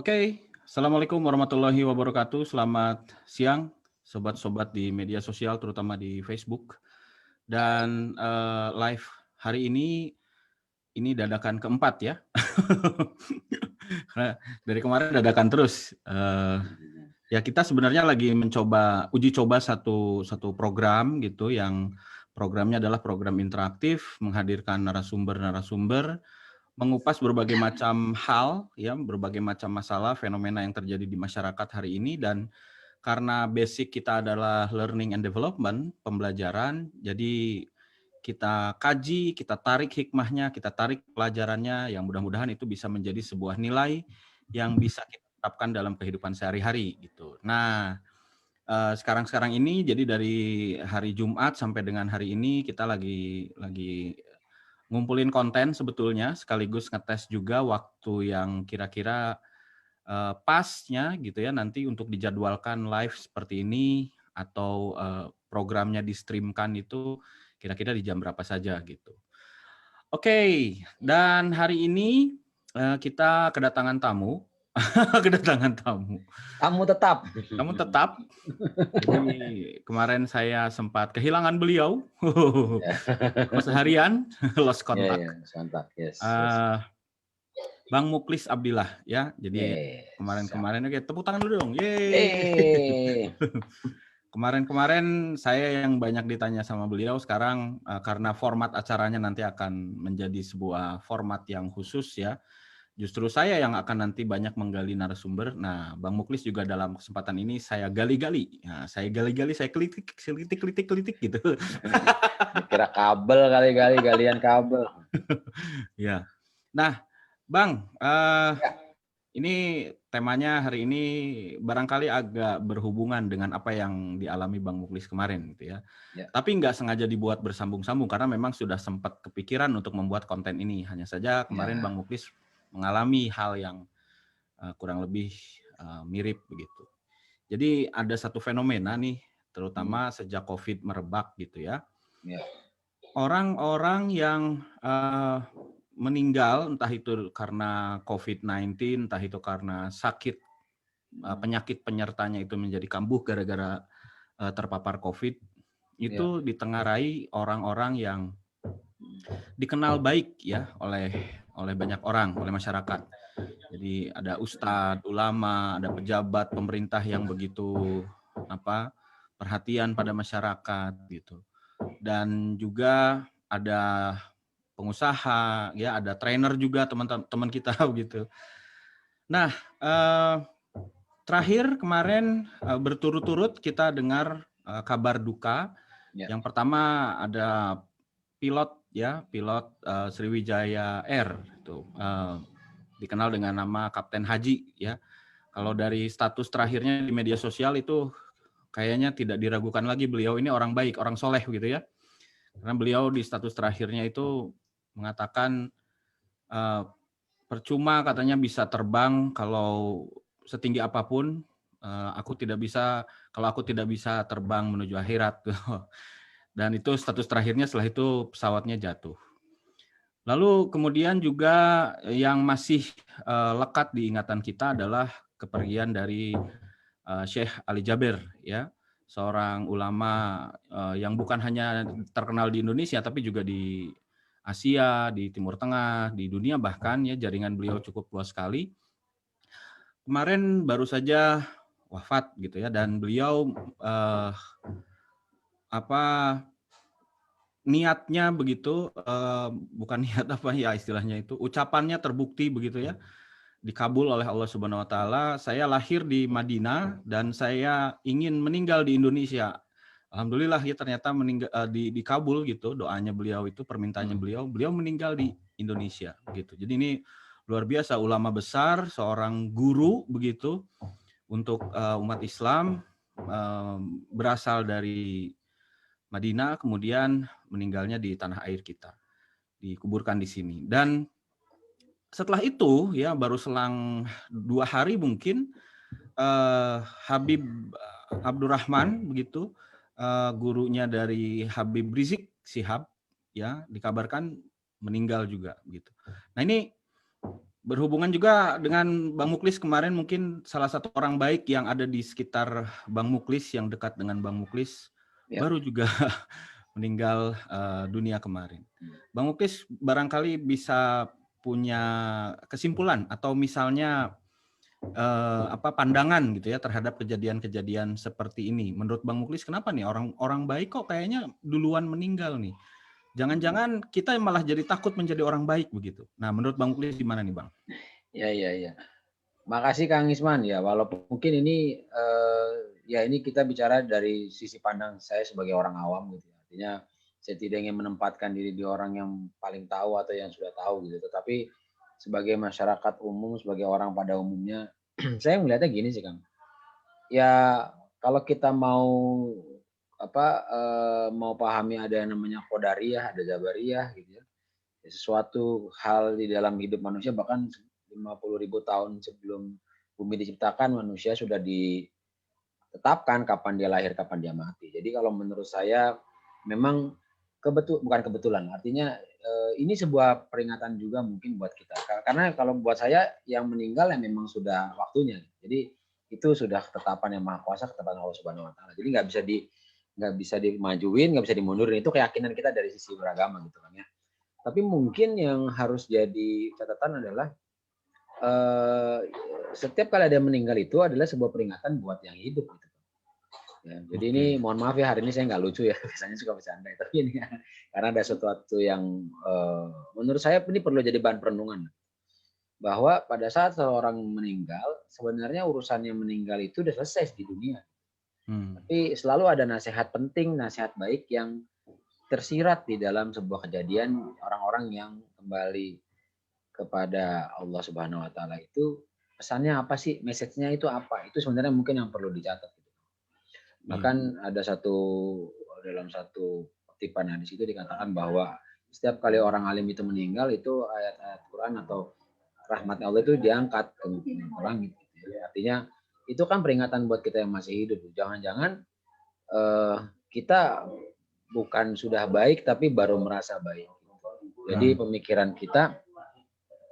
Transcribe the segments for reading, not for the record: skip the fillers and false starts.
Oke, Assalamualaikum warahmatullahi wabarakatuh. Selamat siang, sobat-sobat di media sosial, terutama di Facebook. Dan live hari ini dadakan keempat ya. Karena dari kemarin dadakan terus. Ya kita sebenarnya lagi mencoba uji coba satu program gitu, yang programnya adalah program interaktif, menghadirkan narasumber-narasumber, mengupas berbagai macam hal, ya, berbagai macam masalah, fenomena yang terjadi di masyarakat hari ini. Dan karena basic kita adalah learning and development, pembelajaran, jadi kita kaji, kita tarik hikmahnya, kita tarik pelajarannya, yang mudah-mudahan itu bisa menjadi sebuah nilai yang bisa kita terapkan dalam kehidupan sehari-hari gitu. Nah, sekarang ini, jadi dari hari Jumat sampai dengan hari ini kita lagi ngumpulin konten sebetulnya, sekaligus ngetes juga waktu yang kira-kira pasnya gitu ya, nanti untuk dijadwalkan live seperti ini, atau programnya di-streamkan itu kira-kira di jam berapa saja gitu. Oke, dan hari ini kita kedatangan tamu. Kedatangan tamu. Tamu tetap. Tamu tetap. Jadi kemarin saya sempat kehilangan beliau. Seharian lost kontak. Mantap. Yes. Bang Muklis Abdillah ya. Jadi kemarin oke, tepuk tangan dulu dong. Yeay. Kemarin saya yang banyak ditanya sama beliau, sekarang karena format acaranya nanti akan menjadi sebuah format yang khusus ya. Justru saya yang akan nanti banyak menggali narasumber. Nah, Bang Muklis juga dalam kesempatan ini saya gali-gali. Nah, saya kelitik gitu. Kira kabel kali-kali, galian kabel. Ya. Nah, Bang, ini temanya hari ini barangkali agak berhubungan dengan apa yang dialami Bang Muklis kemarin gitu ya. Tapi nggak sengaja dibuat bersambung-sambung karena memang sudah sempat kepikiran untuk membuat konten ini. Hanya saja kemarin Bang Muklis mengalami hal yang kurang lebih mirip begitu. Jadi ada satu fenomena nih, terutama sejak COVID merebak gitu ya. Orang-orang yang meninggal, entah itu karena COVID-19, entah itu karena sakit, penyakit penyertanya itu menjadi kambuh gara-gara terpapar COVID, itu ditengarai orang-orang yang dikenal baik ya oleh banyak orang, oleh masyarakat. Jadi ada ustadz, ulama, ada pejabat pemerintah yang begitu perhatian pada masyarakat gitu. Dan juga ada pengusaha, ya ada trainer juga teman-teman kita gitu. Nah, terakhir kemarin berturut-turut kita dengar kabar duka. Yang pertama ada pilot Sriwijaya Air itu dikenal dengan nama Kapten Haji ya. Kalau dari status terakhirnya di media sosial itu kayaknya tidak diragukan lagi beliau ini orang baik, orang soleh gitu ya. Karena beliau di status terakhirnya itu mengatakan percuma katanya bisa terbang kalau setinggi apapun, kalau aku tidak bisa terbang menuju akhirat. Dan itu status terakhirnya, setelah itu pesawatnya jatuh. Lalu kemudian juga yang masih lekat di ingatan kita adalah kepergian dari Syekh Ali Jaber ya, seorang ulama yang bukan hanya terkenal di Indonesia tapi juga di Asia, di Timur Tengah, di dunia bahkan ya, jaringan beliau cukup luas sekali. Kemarin baru saja wafat gitu ya, dan beliau niatnya begitu, bukan niat istilahnya itu, ucapannya terbukti begitu ya, dikabul oleh Allah Subhanahu wa taala. Saya lahir di Madinah dan saya ingin meninggal di Indonesia. Alhamdulillah ya, ternyata meninggal dikabul gitu doanya beliau itu, permintaannya beliau meninggal di Indonesia gitu. Jadi ini luar biasa, ulama besar, seorang guru begitu untuk umat Islam, berasal dari Madinah, kemudian meninggalnya di tanah air kita, dikuburkan di sini. Dan setelah itu ya, baru selang 2 hari mungkin, Habib Abdurrahman begitu, gurunya dari Habib Rizik Syihab ya, dikabarkan meninggal juga gitu. Nah ini Berhubungan juga dengan Bang Muklis kemarin, mungkin salah satu orang baik yang ada di sekitar Bang Muklis, yang dekat dengan Bang Muklis, Ya. baru juga meninggal dunia kemarin. Bang Muklis barangkali bisa punya kesimpulan atau misalnya pandangan gitu ya terhadap kejadian-kejadian seperti ini. Menurut Bang Muklis, kenapa nih orang baik kok kayaknya duluan meninggal nih? Jangan-jangan kita malah jadi takut menjadi orang baik begitu. Nah, menurut Bang Muklis gimana nih, Bang? Ya. Makasih Kang Isman ya, walaupun mungkin ini ya ini kita bicara dari sisi pandang saya sebagai orang awam gitu. Artinya saya tidak ingin menempatkan diri di orang yang paling tahu atau yang sudah tahu gitu. Tetapi sebagai masyarakat umum, sebagai orang pada umumnya, saya melihatnya gini sih Kang. Ya kalau kita mau mau pahami ada yang namanya qadariyah, ada jabariyah gitu ya. Sesuatu hal di dalam hidup manusia bahkan 50.000 tahun sebelum bumi diciptakan manusia sudah ditetapkan kapan dia lahir, kapan dia mati. Jadi kalau menurut saya memang bukan kebetulan, artinya ini sebuah peringatan juga mungkin buat kita. Karena kalau buat saya yang meninggal yang memang sudah waktunya. Jadi itu sudah ketetapan yang Maha Kuasa, ketetapan Allah Subhanahu wa taala. Jadi nggak bisa dimajuin, nggak bisa dimundurin. Itu keyakinan kita dari sisi beragama gitu kan ya. Tapi mungkin yang harus jadi catatan adalah setiap kali ada yang meninggal itu adalah sebuah peringatan buat yang hidup gitu. Ya, jadi ini mohon maaf ya, hari ini saya nggak lucu ya, biasanya suka bercanda, tapi ini karena ada sesuatu yang menurut saya ini perlu jadi bahan perenungan, bahwa pada saat seorang meninggal sebenarnya urusannya meninggal itu udah selesai di dunia. Tapi selalu ada nasihat penting, nasihat baik yang tersirat di dalam sebuah kejadian orang-orang yang kembali kepada Allah Subhanahu wa taala itu pesannya apa sih, message-nya itu apa? Itu sebenarnya mungkin yang perlu dicatat. Bahkan ada dalam satu kutipan hadis itu dikatakan bahwa setiap kali orang alim itu meninggal itu ayat-ayat Quran atau rahmatnya Allah itu diangkat ke langit. Artinya itu kan peringatan buat kita yang masih hidup. Jangan-jangan kita bukan sudah baik tapi baru merasa baik. Jadi pemikiran kita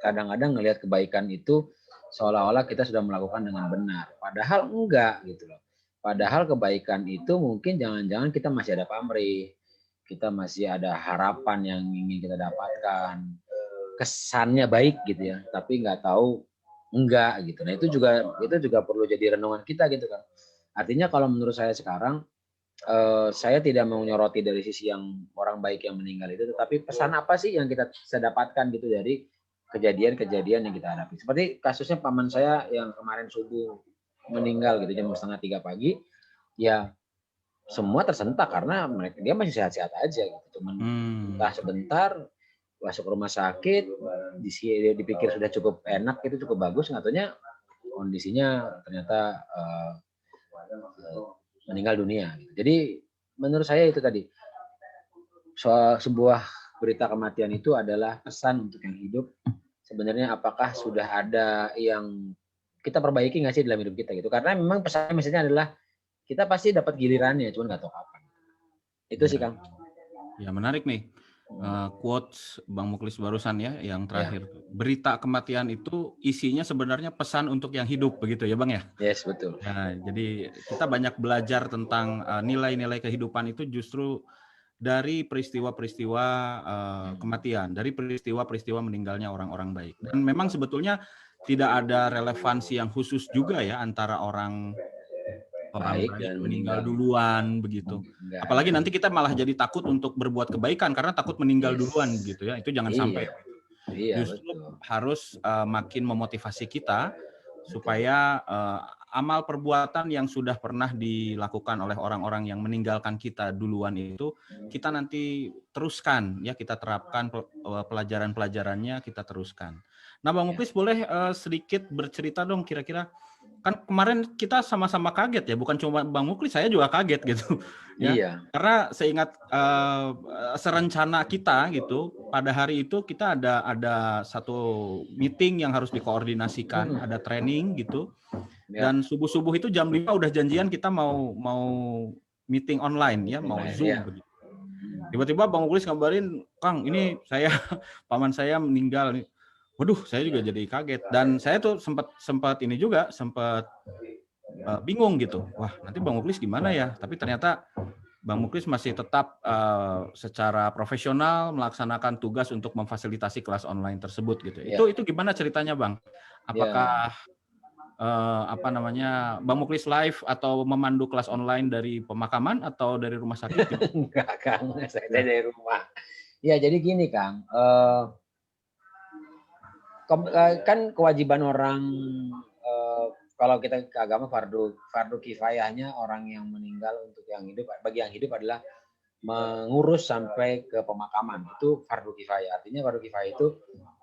kadang-kadang ngelihat kebaikan itu seolah-olah kita sudah melakukan dengan benar. Padahal enggak gitu loh. Padahal kebaikan itu mungkin jangan-jangan kita masih ada pamrih. Kita masih ada harapan yang ingin kita dapatkan. Kesannya baik gitu ya, tapi nggak tahu enggak gitu. Nah, itu juga perlu jadi renungan kita gitu kan. Artinya kalau menurut saya sekarang saya tidak mau nyoroti dari sisi yang orang baik yang meninggal itu, tetapi pesan apa sih yang kita bisa dapatkan gitu dari kejadian-kejadian yang kita hadapi. Seperti kasusnya paman saya yang kemarin subuh meninggal gitu jam 2:30 pagi, ya semua tersentak karena dia masih sehat-sehat aja gitu. Cuman entah sebentar masuk rumah sakit, dipikir sudah cukup enak, itu cukup bagus, katanya kondisinya ternyata meninggal dunia. Jadi menurut saya itu tadi, sebuah berita kematian itu adalah pesan untuk yang hidup. Sebenarnya apakah sudah ada yang kita perbaiki nggak sih dalam hidup kita gitu? Karena memang pesan-pesannya adalah kita pasti dapat gilirannya, cuma nggak tahu kapan. Itu sih Kang. Ya menarik nih. Quotes Bang Muklis barusan ya, yang terakhir. Berita kematian itu isinya sebenarnya pesan untuk yang hidup, begitu ya Bang ya? Yes, betul. Nah, jadi kita banyak belajar tentang nilai-nilai kehidupan itu justru dari peristiwa-peristiwa kematian, dari peristiwa-peristiwa meninggalnya orang-orang baik. Dan memang sebetulnya tidak ada relevansi yang khusus juga ya antara orang baik dan meninggal duluan begitu. Apalagi nanti kita malah jadi takut untuk berbuat kebaikan karena takut meninggal duluan gitu ya. Itu jangan sampai. Justru harus makin memotivasi kita supaya amal perbuatan yang sudah pernah dilakukan oleh orang-orang yang meninggalkan kita duluan itu kita nanti teruskan ya, kita terapkan pelajaran-pelajarannya, kita teruskan. Nah, Bang Muklis boleh sedikit bercerita dong, kira-kira kan kemarin kita sama-sama kaget ya, bukan cuma Bang Muklis, saya juga kaget gitu ya. Iya. Karena seingat serencana kita gitu, pada hari itu kita ada satu meeting yang harus dikoordinasikan, ada training gitu. Dan subuh-subuh itu jam 5 udah janjian kita mau meeting online ya, mau Zoom begitu. Tiba-tiba Bang Muklis ngabarin, "Kang, ini paman saya meninggal nih." Waduh, saya juga jadi kaget. Dan saya tuh sempat ini juga, sempat bingung gitu. Wah, nanti Bang Muklis gimana ya? Tapi ternyata Bang Muklis masih tetap secara profesional melaksanakan tugas untuk memfasilitasi kelas online tersebut gitu. Ya. Itu gimana ceritanya, Bang? Ya. Apakah Bang Muklis live atau memandu kelas online dari pemakaman atau dari rumah sakit gitu? Enggak, Kang. Saya Ya. dari rumah. Ya, jadi gini, Kang. Kan kewajiban orang kalau kita ke agama fardu kifayahnya orang yang meninggal untuk yang hidup, bagi yang hidup adalah mengurus sampai ke pemakaman. Itu fardu kifayah. Artinya fardu kifayah itu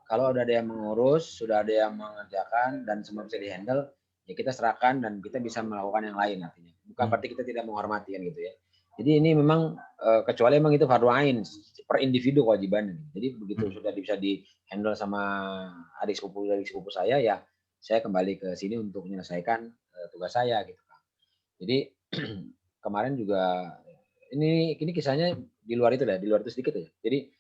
kalau udah ada yang mengurus, sudah ada yang mengerjakan dan semua bisa dihandle, ya kita serahkan dan kita bisa melakukan yang lain artinya. Bukan berarti kita tidak menghormati kan gitu ya. Jadi ini memang kecuali memang itu fardu ain per individu kewajibannya. Jadi begitu sudah bisa dihandle sama adik sepupu saya, ya saya kembali ke sini untuk menyelesaikan tugas saya gitu kan. Jadi kemarin juga ini kisahnya di luar itu sedikit ya. Jadi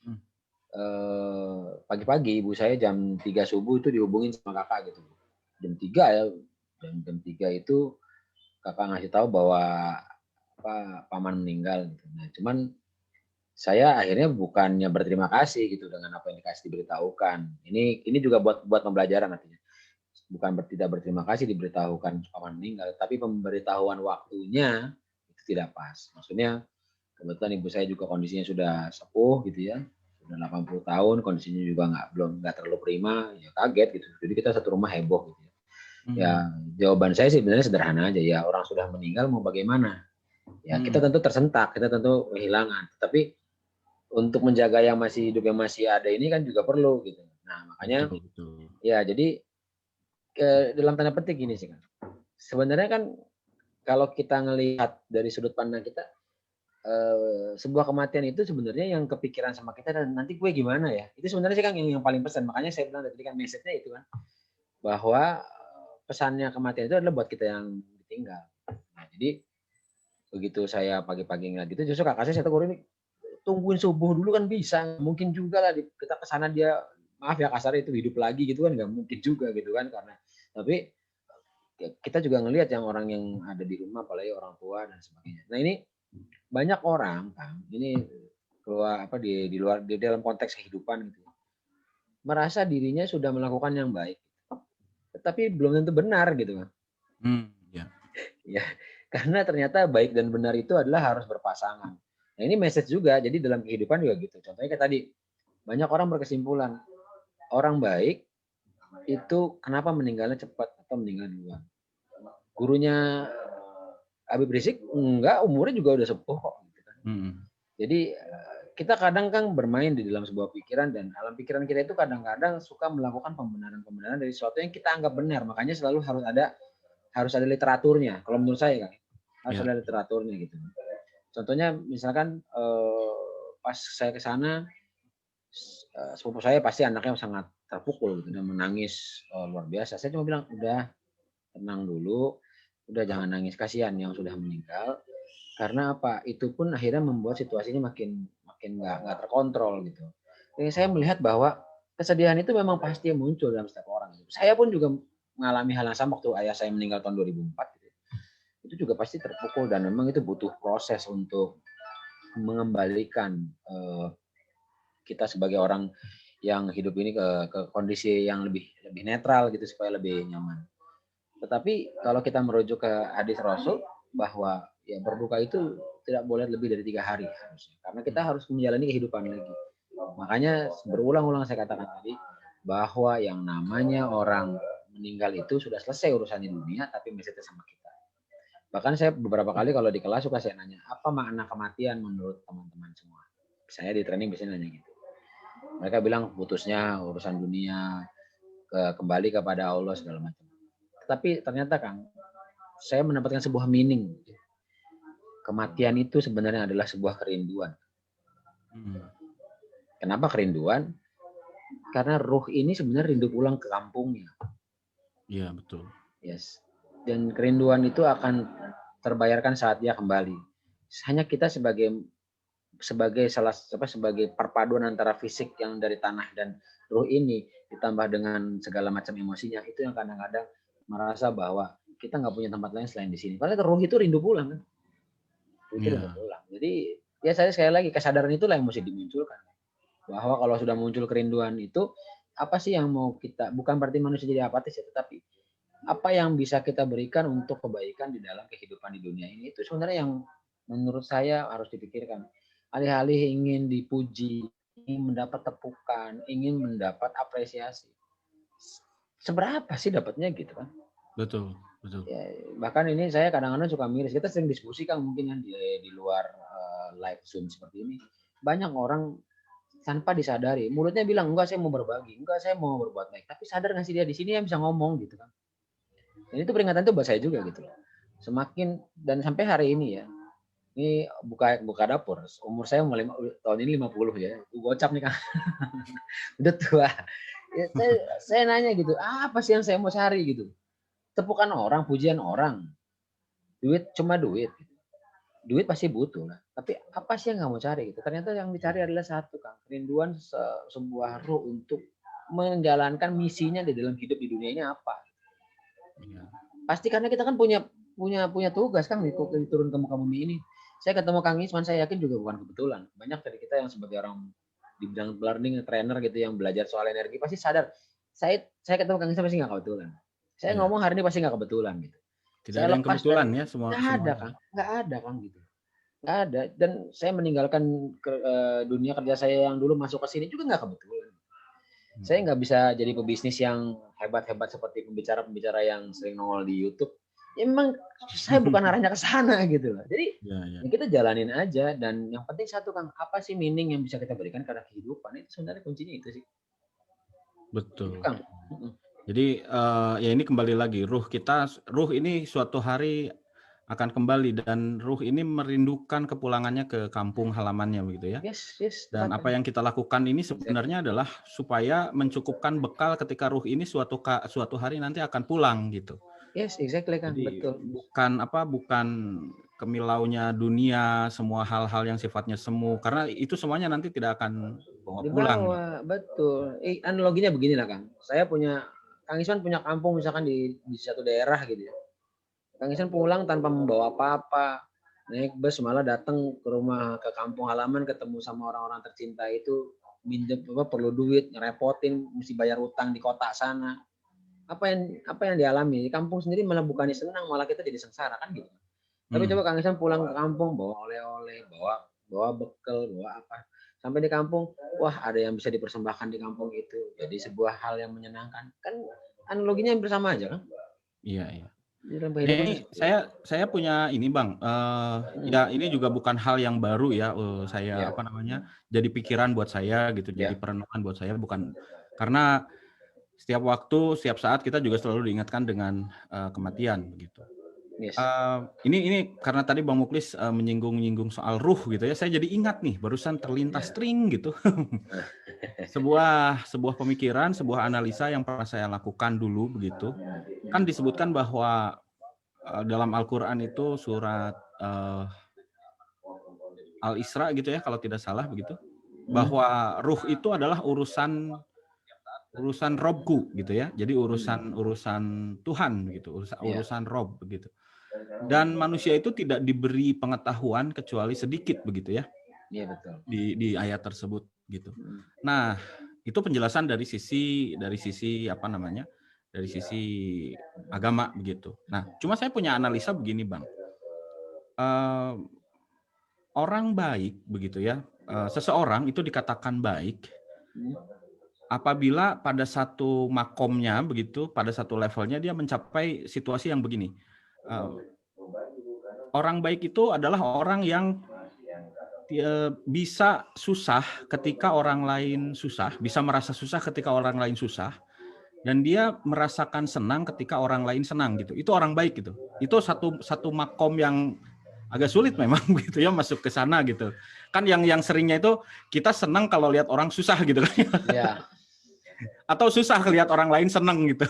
pagi-pagi ibu saya jam 3 subuh itu dihubungin sama kakak gitu. Jam 3 ya, jam 3 itu kakak ngasih tahu bahwa paman meninggal gitu. Nah, cuman saya akhirnya bukannya berterima kasih gitu dengan apa yang dikasih diberitahukan. Ini juga buat pembelajaran nantinya. Bukan tidak berterima kasih diberitahukan paman meninggal, tapi pemberitahuan waktunya itu tidak pas. Maksudnya kebetulan ibu saya juga kondisinya sudah sepuh gitu ya, sudah 80 tahun, kondisinya juga nggak terlalu prima, ya kaget gitu. Jadi kita satu rumah heboh gitu ya. Ya jawaban saya sih sebenarnya sederhana aja ya, orang sudah meninggal mau bagaimana? Ya kita tentu tersentak, kita tentu kehilangan. Tapi untuk menjaga yang masih hidup, yang masih ada ini kan juga perlu gitu. Nah makanya ya jadi dalam tanda petik gini sih kan. Sebenarnya kan kalau kita ngelihat dari sudut pandang kita, sebuah kematian itu sebenarnya yang kepikiran sama kita dan nanti gue gimana ya? Itu sebenarnya sih kan yang paling pesan. Makanya saya bilang tadi kan message-nya itu kan bahwa pesannya kematian itu adalah buat kita yang ditinggal. Nah, jadi begitu saya pagi-pagi ngeliat gitu, justru kakak saya tegur ini, tungguin subuh dulu kan bisa, mungkin juga lah kita kesana dia, maaf ya kasar itu hidup lagi gitu kan, nggak mungkin juga gitu kan, karena tapi kita juga ngelihat yang orang yang ada di rumah, apalagi orang tua dan sebagainya. Nah ini banyak orang kan, ini keluar di luar di dalam konteks kehidupan gitu, merasa dirinya sudah melakukan yang baik, tetapi belum tentu benar gitu kan. Ya, karena ternyata baik dan benar itu adalah harus berpasangan. Nah ini message juga, jadi dalam kehidupan juga gitu. Contohnya kayak tadi, banyak orang berkesimpulan, orang baik itu kenapa meninggalnya cepat atau meninggal duluan. Gurunya Habib Rizik enggak, umurnya juga udah sepuh kok. Gitu kan. Jadi kita kadang kan bermain di dalam sebuah pikiran dan dalam pikiran kita itu kadang-kadang suka melakukan pembenaran-pembenaran dari sesuatu yang kita anggap benar. Makanya selalu harus ada literaturnya. Kalau menurut saya kan harus ada literaturnya gitu. Contohnya misalkan pas saya ke sana sepupu saya pasti anaknya sangat terpukul gitu dan menangis luar biasa. Saya cuma bilang udah tenang dulu, udah jangan nangis, kasihan yang sudah meninggal. Karena apa? Itu pun akhirnya membuat situasinya makin nggak terkontrol gitu. Jadi saya melihat bahwa kesedihan itu memang pasti muncul dalam setiap orang. Saya pun juga mengalami hal yang sama waktu ayah saya meninggal tahun 2004. Gitu. Itu juga pasti terpukul dan memang itu butuh proses untuk mengembalikan kita sebagai orang yang hidup ini ke kondisi yang lebih netral gitu supaya lebih nyaman. Tetapi kalau kita merujuk ke hadis Rasul bahwa ya berduka itu tidak boleh lebih dari 3 hari harusnya. Karena kita harus menjalani kehidupan lagi. Makanya berulang-ulang saya katakan tadi bahwa yang namanya orang meninggal itu sudah selesai urusan di dunia, tapi message sama kita. Bahkan saya beberapa kali kalau di kelas suka saya nanya, apa makna kematian menurut teman-teman semua? Saya di training biasanya nanya gitu. Mereka bilang putusnya urusan dunia, kembali kepada Allah segala macam. Tapi ternyata Kang, saya mendapatkan sebuah meaning. Kematian itu sebenarnya adalah sebuah kerinduan. Kenapa kerinduan? Karena ruh ini sebenarnya rindu pulang ke kampungnya. Iya, betul. Yes. Dan kerinduan itu akan terbayarkan saat dia kembali. Hanya kita sebagai sebagai perpaduan antara fisik yang dari tanah dan ruh ini ditambah dengan segala macam emosinya, itu yang kadang-kadang merasa bahwa kita nggak punya tempat lain selain di sini. Padahal ruh itu rindu pulang kan. Ruh itu rindu pulang. Jadi ya saya sekali lagi kesadaran itulah yang mesti dimunculkan. Bahwa kalau sudah muncul kerinduan itu, apa sih yang mau kita, bukan berarti manusia jadi apatis ya, tetapi apa yang bisa kita berikan untuk kebaikan di dalam kehidupan di dunia ini, itu sebenarnya yang menurut saya harus dipikirkan. Alih-alih ingin dipuji, ingin mendapat tepukan, ingin mendapat apresiasi. Seberapa sih dapatnya gitu kan? Betul. Ya, bahkan ini saya kadang-kadang suka miris. Kita sering diskusi kan mungkin kan di luar live Zoom seperti ini. Banyak orang tanpa disadari, mulutnya bilang enggak saya mau berbagi, enggak saya mau berbuat baik, tapi sadar nggak sih dia di sini yang bisa ngomong gitu kan. Dan itu peringatan itu buat saya juga gitu. Semakin dan sampai hari ini ya, ini buka dapur, umur saya mulai tahun ini 50 ya, gocap nih kan, udah tua. Ya, saya nanya gitu, apa sih yang saya mau cari gitu? Tepukan orang, pujian orang, duit cuma duit. Duit pasti butuh lah. Tapi apa sih yang nggak mau cari gitu? Ternyata yang dicari adalah satu, Kang. Kerinduan sebuah ruh untuk menjalankan misinya di dalam hidup di dunia ini apa? Ya. Pasti karena kita kan punya tugas, Kang, diturun ke muka bumi ini. Saya ketemu Kang Isman, saya yakin juga bukan kebetulan. Banyak dari kita yang sebagai orang di bidang learning, trainer gitu yang belajar soal energi pasti sadar. Saya ketemu Kang Isman pasti nggak kebetulan. Saya ngomong hari ini pasti nggak kebetulan gitu. Tidak ada yang kebetulan ya semua. Nggak ada Kang gitu. Nggak ada. Dan saya meninggalkan dunia kerja saya yang dulu masuk ke sini juga nggak kebetulan. Saya nggak bisa jadi pebisnis yang hebat-hebat seperti pembicara-pembicara yang sering nongol di YouTube. Ya memang saya bukan arahnya ke sana gitu loh. Jadi ya kita jalanin aja. Dan yang penting satu Kang, apa sih meaning yang bisa kita berikan karena kehidupan? Itu sebenarnya kuncinya itu sih. Betul. Itu, Kang. Jadi ya ini kembali lagi ruh ini suatu hari akan kembali dan ruh ini merindukan kepulangannya ke kampung halamannya begitu ya. Yes. Dan apa yang kita lakukan ini sebenarnya adalah supaya mencukupkan bekal ketika ruh ini suatu hari nanti akan pulang gitu. Yes, exactly kan. Jadi, betul. Bukan kemilaunya dunia, semua hal-hal yang sifatnya semu, karena itu semuanya nanti tidak akan pulang. Betul. Analoginya begini lah Kang. Kang Isman punya kampung misalkan di satu daerah gitu ya. Kang Isman pulang tanpa membawa apa-apa, naik bus malah datang ke kampung halaman ketemu sama orang-orang tercinta itu, minjem perlu duit, ngerepotin, mesti bayar utang di kota sana. Apa yang dialami di kampung sendiri malah bukannya senang, malah kita jadi sengsara kan gitu. Tapi coba Kang Isman pulang ke kampung bawa oleh-oleh, bawa bekal, bawa apa. Sampai di kampung, wah ada yang bisa dipersembahkan di kampung itu. Jadi sebuah hal yang menyenangkan. Kan analoginya yang bersama aja kan? Iya. Ini saya punya ini Bang. Ya ini juga bukan hal yang baru ya. Saya jadi pikiran buat saya gitu. Jadi perenungan buat saya bukan karena setiap waktu, setiap saat kita juga selalu diingatkan dengan kematian begitu. Yes. Ini karena tadi Bang Muklis menyinggung soal ruh gitu ya, saya jadi ingat nih barusan terlintas string gitu. sebuah pemikiran, sebuah analisa yang pernah saya lakukan dulu begitu. Kan disebutkan bahwa dalam Al-Qur'an itu surat Al-Isra gitu ya kalau tidak salah begitu. Bahwa ruh itu adalah urusan Robku gitu ya. Jadi urusan Tuhan gitu, urusan Rob begitu. Dan manusia itu tidak diberi pengetahuan kecuali sedikit begitu ya. Iya betul. Di ayat tersebut gitu. Nah, itu penjelasan dari sisi dari sisi agama begitu. Nah, cuma saya punya analisa begini, Bang. Orang baik begitu ya. Seseorang itu dikatakan baik apabila pada satu makomnya begitu, pada satu levelnya dia mencapai situasi yang begini. Orang baik itu adalah orang yang bisa susah ketika orang lain susah, bisa merasa susah ketika orang lain susah, dan dia merasakan senang ketika orang lain senang gitu. Itu orang baik gitu. Itu satu makom yang agak sulit memang gitu ya masuk ke sana gitu. Kan yang seringnya itu kita senang kalau lihat orang susah gitu kan. Iya. Atau susah lihat orang lain senang gitu.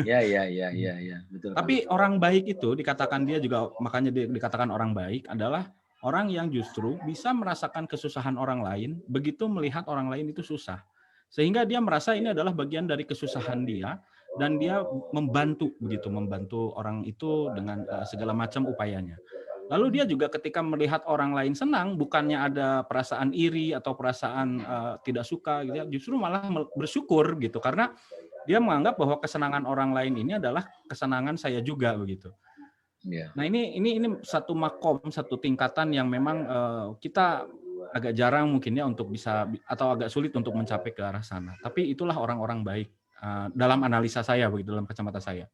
Ya, betul. Tapi orang baik itu dikatakan dia juga, makanya dikatakan orang baik adalah orang yang justru bisa merasakan kesusahan orang lain begitu melihat orang lain itu susah. Sehingga dia merasa ini adalah bagian dari kesusahan dia dan dia membantu orang itu dengan segala macam upayanya. Lalu dia juga ketika melihat orang lain senang, bukannya ada perasaan iri atau perasaan tidak suka gitu ya, justru malah bersyukur gitu karena dia menganggap bahwa kesenangan orang lain ini adalah kesenangan saya juga begitu. Iya. Nah, ini satu makom, satu tingkatan yang memang kita agak jarang mungkin ya untuk bisa atau agak sulit untuk mencapai ke arah sana. Tapi itulah orang-orang baik dalam analisa saya begitu, dalam kacamata saya.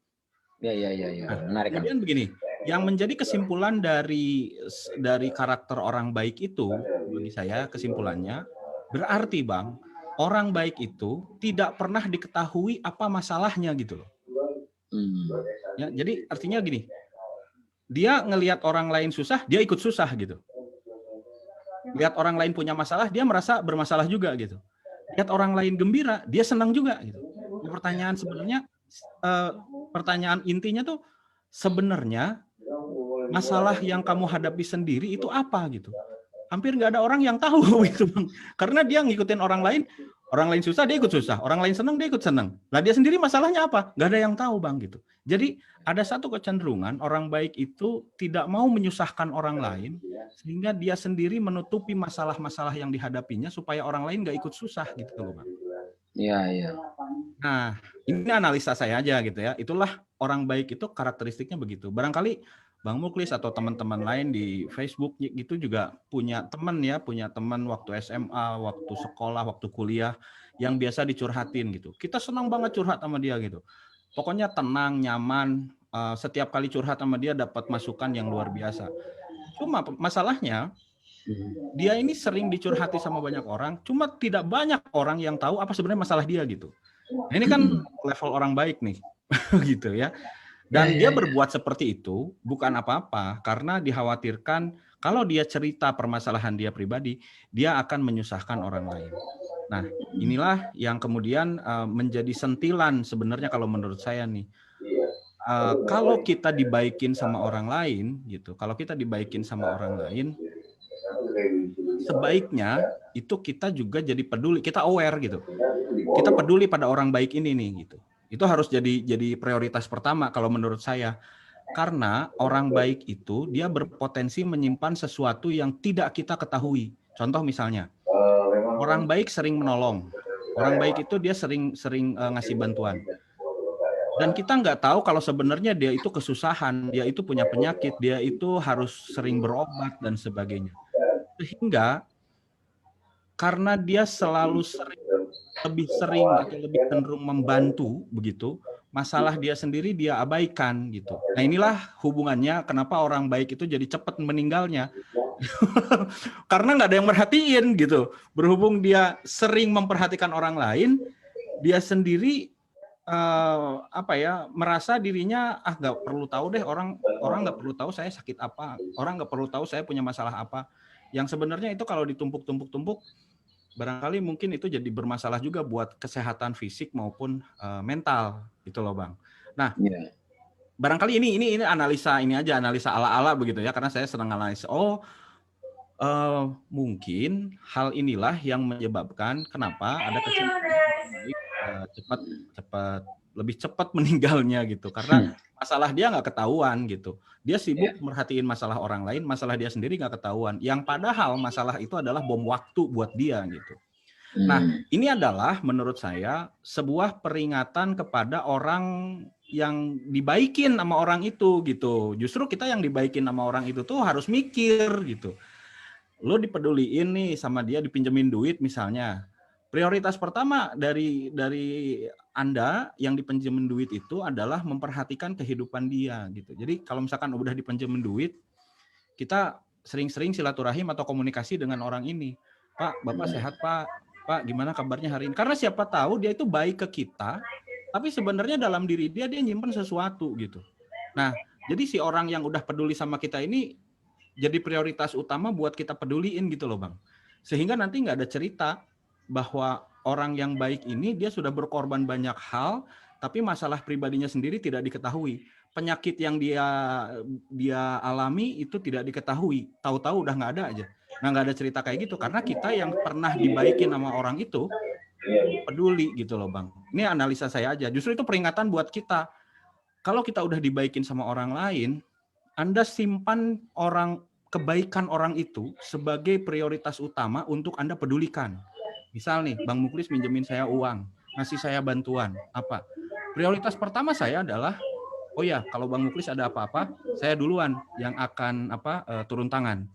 Iya. Nah, Menarik, Kang. kemudian begini, yang menjadi kesimpulan dari karakter orang baik itu bagi saya kesimpulannya berarti Bang, orang baik itu tidak pernah diketahui apa masalahnya gitu loh. Ya, jadi artinya gini, dia ngelihat orang lain susah, dia ikut susah gitu. Lihat orang lain punya masalah, dia merasa bermasalah juga gitu. Lihat orang lain gembira, dia senang juga gitu. Pertanyaan sebenarnya, pertanyaan intinya tuh sebenarnya masalah yang kamu hadapi sendiri itu apa gitu. Hampir nggak ada orang yang tahu gitu Bang. Karena dia ngikutin orang lain susah dia ikut susah, orang lain senang dia ikut senang. Nah dia sendiri masalahnya apa? Nggak ada yang tahu Bang gitu. Jadi ada satu kecenderungan orang baik itu tidak mau menyusahkan orang lain sehingga dia sendiri menutupi masalah-masalah yang dihadapinya supaya orang lain nggak ikut susah gitu loh Bang. Iya. Nah ini analisa saya aja gitu ya. Itulah orang baik itu karakteristiknya begitu. Barangkali Bang Muklis atau teman-teman lain di Facebook gitu juga punya teman waktu SMA, waktu sekolah, waktu kuliah yang biasa dicurhatin gitu. Kita senang banget curhat sama dia gitu. Pokoknya tenang, nyaman, setiap kali curhat sama dia dapat masukan yang luar biasa. Cuma masalahnya dia ini sering dicurhati sama banyak orang, cuma tidak banyak orang yang tahu apa sebenarnya masalah dia gitu. Nah, ini kan level orang baik nih, gitu ya. Dan dia berbuat seperti itu bukan apa-apa karena dikhawatirkan kalau dia cerita permasalahan dia pribadi, dia akan menyusahkan orang lain. Nah, inilah yang kemudian menjadi sentilan sebenarnya kalau menurut saya nih. Kalau kita dibaikin sama orang lain gitu, kalau kita dibaikin sama orang lain, sebaiknya itu kita juga jadi peduli, kita aware gitu. Kita peduli pada orang baik ini nih gitu. Itu harus jadi prioritas pertama kalau menurut saya. Karena orang baik itu dia berpotensi menyimpan sesuatu yang tidak kita ketahui. Contoh misalnya, orang baik sering menolong. Orang baik itu dia sering ngasih bantuan. Dan kita nggak tahu kalau sebenarnya dia itu kesusahan, dia itu punya penyakit, dia itu harus sering berobat dan sebagainya. Sehingga karena dia selalu lebih sering atau lebih cenderung membantu begitu, masalah dia sendiri dia abaikan gitu. Nah inilah hubungannya kenapa orang baik itu jadi cepat meninggalnya. Karena nggak ada yang merhatiin gitu. Berhubung dia sering memperhatikan orang lain, dia sendiri merasa dirinya nggak perlu tahu deh, orang nggak perlu tahu saya sakit apa, orang nggak perlu tahu saya punya masalah apa. Yang sebenarnya itu kalau ditumpuk barangkali mungkin itu jadi bermasalah juga buat kesehatan fisik maupun mental gitu loh Bang. Nah, barangkali ini analisa ala-ala begitu ya, karena saya senang analisa. Mungkin hal inilah yang menyebabkan kenapa ada lebih cepat meninggalnya gitu, karena masalah dia nggak ketahuan gitu. Dia sibuk merhatiin masalah orang lain, masalah dia sendiri nggak ketahuan. Yang padahal masalah itu adalah bom waktu buat dia gitu. Nah, ini adalah menurut saya sebuah peringatan kepada orang yang dibaikin sama orang itu gitu. Justru kita yang dibaikin sama orang itu tuh harus mikir gitu. Lo dipeduliin nih sama dia, dipinjemin duit misalnya. Prioritas pertama dari Anda yang dipinjemin duit itu adalah memperhatikan kehidupan dia gitu. Jadi kalau misalkan udah dipinjemin duit, kita sering-sering silaturahim atau komunikasi dengan orang ini. Pak, Bapak sehat Pak? Pak, gimana kabarnya hari ini? Karena siapa tahu dia itu baik ke kita, tapi sebenarnya dalam diri dia nyimpen sesuatu gitu. Nah, jadi si orang yang udah peduli sama kita ini jadi prioritas utama buat kita peduliin gitu loh Bang. Sehingga nanti nggak ada cerita bahwa orang yang baik ini dia sudah berkorban banyak hal, tapi masalah pribadinya sendiri tidak diketahui. penyakit yang dia alami itu tidak diketahui, tahu-tahu udah nggak ada aja. Nah, nggak ada cerita kayak gitu karena kita yang pernah dibaikin sama orang itu peduli gitu loh Bang. Ini analisa saya aja. Justru itu peringatan buat kita. Kalau kita udah dibaikin sama orang lain, Anda simpan kebaikan orang itu sebagai prioritas utama untuk Anda pedulikan. Misal nih, Bang Muklis minjemin saya uang, ngasih saya bantuan, apa? Prioritas pertama saya adalah, oh ya, kalau Bang Muklis ada apa-apa, saya duluan yang akan turun tangan.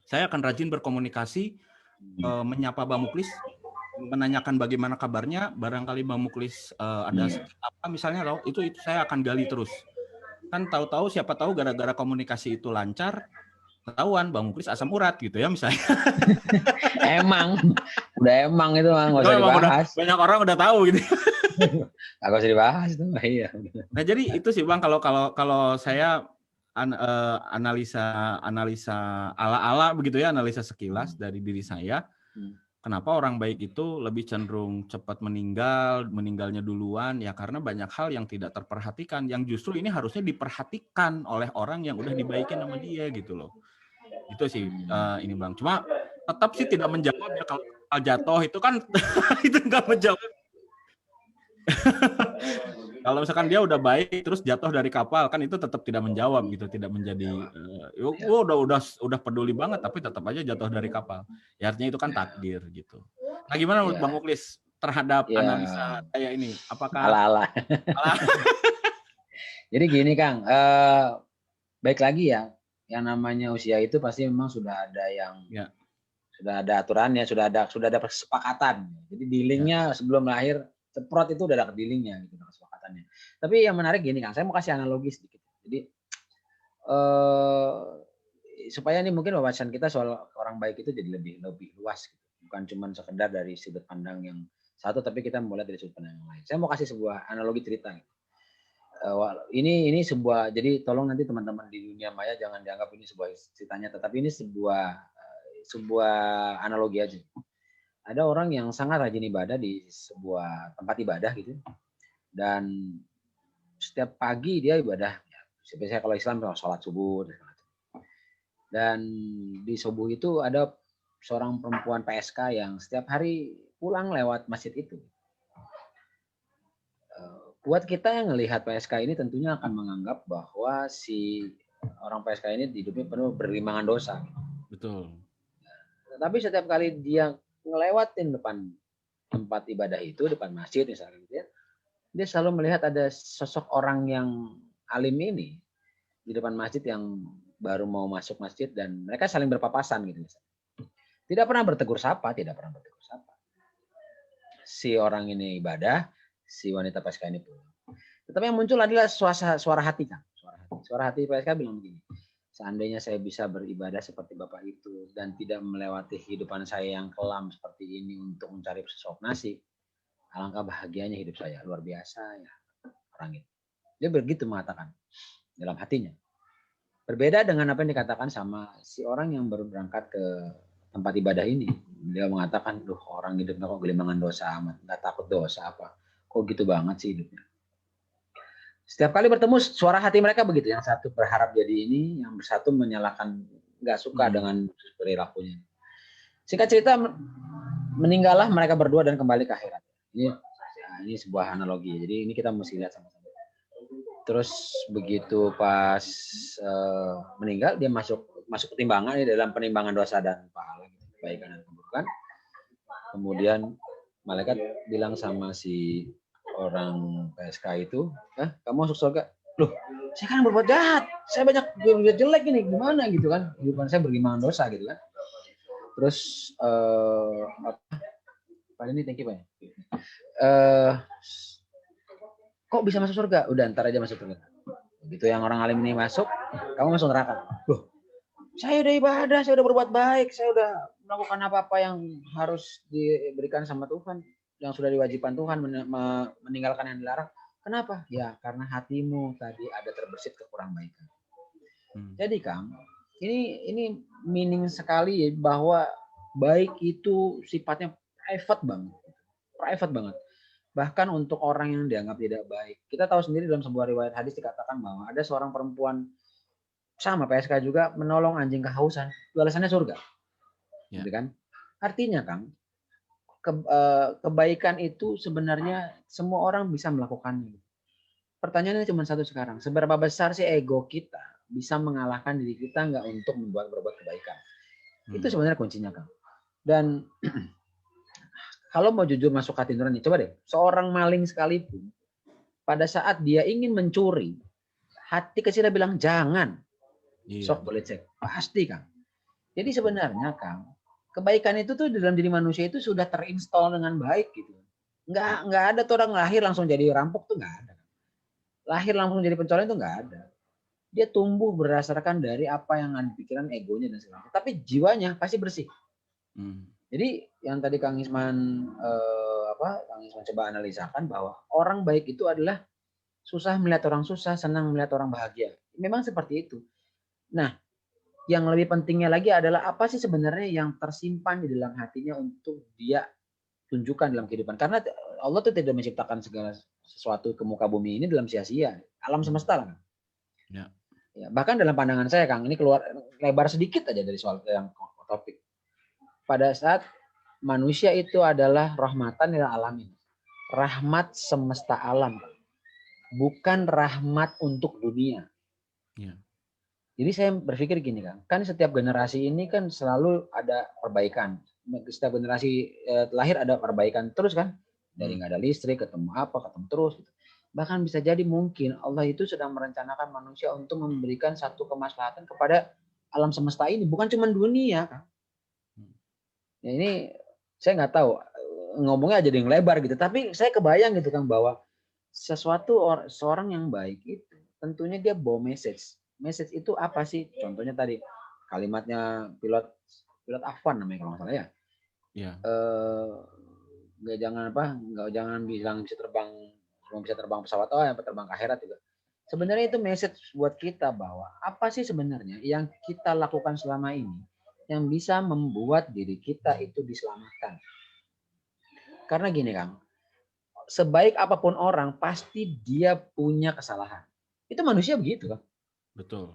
Saya akan rajin berkomunikasi, menyapa Bang Muklis, menanyakan bagaimana kabarnya, barangkali Bang Muklis ada apa misalnya loh, itu saya akan gali terus. Kan tahu-tahu siapa tahu gara-gara komunikasi itu lancar, ketahuan Bang Muklis asam urat gitu ya misalnya. Emang itu nggak usah dibahas. Banyak orang udah tahu gitu. Nggak usah dibahas tuh. Iya. Nah jadi itu sih Bang, kalau saya analisa ala-ala begitu ya, analisa sekilas dari diri saya. Kenapa orang baik itu lebih cenderung cepat meninggalnya duluan, ya karena banyak hal yang tidak terperhatikan, yang justru ini harusnya diperhatikan oleh orang yang udah dibaikin sama dia gitu loh. Itu sih ini Bang. Cuma tetap sih tidak menjawab ya, kalau jatuh itu kan itu nggak menjawab. Kalau misalkan dia udah baik terus jatuh dari kapal kan itu tetap tidak menjawab gitu, tidak menjadi udah peduli banget tapi tetap aja jatuh dari kapal. Ya artinya itu kan takdir gitu. Nah gimana menurut Bang Muklis terhadap analisa saya ini? Apakah ala-ala? Jadi gini Kang, baik lagi ya, yang namanya usia itu pasti memang sudah ada sudah ada aturannya, sudah ada kesepakatan. Jadi dealingnya sebelum lahir ceprot itu udah ada dealingnya gitu, kesepakatannya. Tapi yang menarik gini Kang, saya mau kasih analogi sedikit. Jadi supaya ini mungkin wawasan kita soal orang baik itu jadi lebih luas gitu. Bukan cuma sekedar dari sudut pandang yang satu, tapi kita mulai dari sudut pandang yang lain. Saya mau kasih sebuah analogi cerita. Gitu. Ini sebuah, jadi tolong nanti teman-teman di dunia maya jangan dianggap ini sebuah ceritanya, tetapi ini sebuah analogi aja. Ada orang yang sangat rajin ibadah di sebuah tempat ibadah gitu, dan setiap pagi dia ibadah. Biasanya kalau Islam sholat subuh, dan di subuh itu ada seorang perempuan PSK yang setiap hari pulang lewat masjid itu. Buat kita yang melihat PSK ini tentunya akan menganggap bahwa si orang PSK ini hidupnya penuh berlimangan dosa. Betul. Tapi setiap kali dia ngelewatin depan tempat ibadah itu, depan masjid misalnya, dia selalu melihat ada sosok orang yang alim ini di depan masjid yang baru mau masuk masjid, dan mereka saling berpapasan gitu. Tidak pernah bertegur sapa. Si orang ini ibadah, si wanita PSK ini pulang. Tetapi yang muncul adalah suara hati Kang. Suara hati PSK bilang begini, seandainya saya bisa beribadah seperti Bapak itu dan tidak melewati kehidupan saya yang kelam seperti ini untuk mencari sesok nasi, alangkah bahagianya hidup saya, luar biasa ya orang itu. Dia begitu mengatakan dalam hatinya. Berbeda dengan apa yang dikatakan sama si orang yang baru berangkat ke tempat ibadah ini. Dia mengatakan, duh orang hidupnya kok gelimangan dosa amat, nggak takut dosa apa. Kok gitu banget sih hidupnya. Setiap kali bertemu suara hati mereka begitu. Yang satu berharap jadi ini, yang satu menyalahkan, nggak suka dengan perilakunya. Singkat cerita, meninggallah mereka berdua dan kembali ke akhirat. Ini sebuah analogi. Jadi ini kita mesti lihat sama-sama. Terus begitu pas meninggal, dia masuk ke timbangan dalam penimbangan dosa dan pahala, kebaikan dan keburukan. Kemudian malaikat bilang sama si orang PSK itu, kamu masuk surga? Loh, saya kan berbuat jahat, saya banyak berbuat jelek ini, gimana gitu kan? Kehidupan saya berlimangan dosa gitu kan. Terus Pak ini thank you Pak. Kok bisa masuk surga? Udah ntar aja masuk surga. Begitu yang orang alim ini masuk, kamu masuk neraka. Loh, saya udah ibadah, saya udah berbuat baik, saya udah melakukan apa-apa yang harus diberikan sama Tuhan, yang sudah diwajibkan Tuhan, meninggalkan yang dilarang. Kenapa? Ya karena hatimu tadi ada terbersit kekurang baikan. Jadi Kang, ini meaning sekali bahwa baik itu sifatnya private banget. Bahkan untuk orang yang dianggap tidak baik. Kita tahu sendiri dalam sebuah riwayat hadis dikatakan bahwa ada seorang perempuan sama PSK juga menolong anjing kehausan. Balasannya surga. Ya. Gitu kan? Artinya Kang, kebaikan itu sebenarnya semua orang bisa melakukannya. Pertanyaannya cuma satu sekarang, seberapa besar sih ego kita bisa mengalahkan diri kita nggak untuk berbuat kebaikan? Itu sebenarnya kuncinya Kang. Dan kalau mau jujur masuk hati nurani, coba deh, seorang maling sekalipun, pada saat dia ingin mencuri, hati kecilnya bilang jangan, sok boleh cek, pasti Kang. Jadi sebenarnya Kang, kebaikan itu tuh dalam diri manusia itu sudah terinstall dengan baik gitu. Nggak ada tuh orang lahir langsung jadi rampok tuh nggak ada. Lahir langsung jadi pencoleng tuh nggak ada. Dia tumbuh berdasarkan dari apa yang ada di pikiran, egonya dan segala macam. Tapi jiwanya pasti bersih. Jadi yang tadi Kang Isman Kang Isman coba analisakan bahwa orang baik itu adalah susah melihat orang susah, senang melihat orang bahagia. Memang seperti itu. Nah, yang lebih pentingnya lagi adalah apa sih sebenarnya yang tersimpan di dalam hatinya untuk dia tunjukkan dalam kehidupan. Karena Allah tuh tidak menciptakan segala sesuatu ke muka bumi ini dalam sia-sia. Alam semesta lah. Ya. Ya, bahkan dalam pandangan saya Kang, ini keluar lebar sedikit aja dari soal yang topik. Pada saat manusia itu adalah rahmatan lil alamin. Rahmat semesta alam. Bukan rahmat untuk dunia. Ya. Jadi saya berpikir gini kan setiap generasi ini kan selalu ada perbaikan. Setiap generasi lahir ada perbaikan terus kan. Dari nggak ada listrik, ketemu terus. Gitu. Bahkan bisa jadi mungkin Allah itu sedang merencanakan manusia untuk memberikan satu kemaslahatan kepada alam semesta ini. Bukan cuma dunia kan. Ya, ini saya nggak tahu ngomongnya jadi yang lebar gitu. Tapi saya kebayang gitu kan bahwa seorang yang baik itu tentunya dia bawa message. Message itu apa sih? Contohnya tadi kalimatnya pilot Afwan namanya kalau nggak salah ya. Iya. Nggak jangan bilang bisa terbang pesawat yang terbang ke akhirat juga. Sebenarnya itu message buat kita bahwa apa sih sebenarnya yang kita lakukan selama ini yang bisa membuat diri kita itu diselamatkan. Karena gini Kang, sebaik apapun orang pasti dia punya kesalahan. Itu manusia begitu kan. Betul.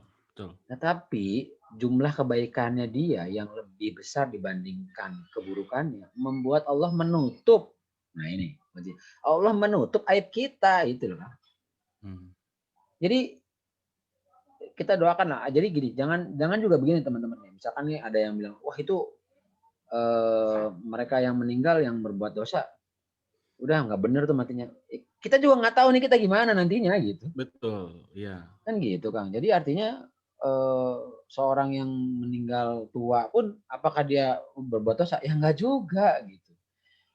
Tetapi jumlah kebaikannya dia yang lebih besar dibandingkan keburukannya membuat Allah menutup. Nah ini, Allah menutup aib kita itu loh. Jadi kita doakan lah. Jadi gini, jangan juga begini teman-teman. Misalkan nih ada yang bilang, wah itu mereka yang meninggal yang berbuat dosa, udah nggak bener tuh matinya. Kita juga nggak tahu nih kita gimana nantinya gitu. Betul, iya. Kan gitu Kang. Jadi artinya seorang yang meninggal tua pun apakah dia berbuat dosa? Ya enggak juga gitu.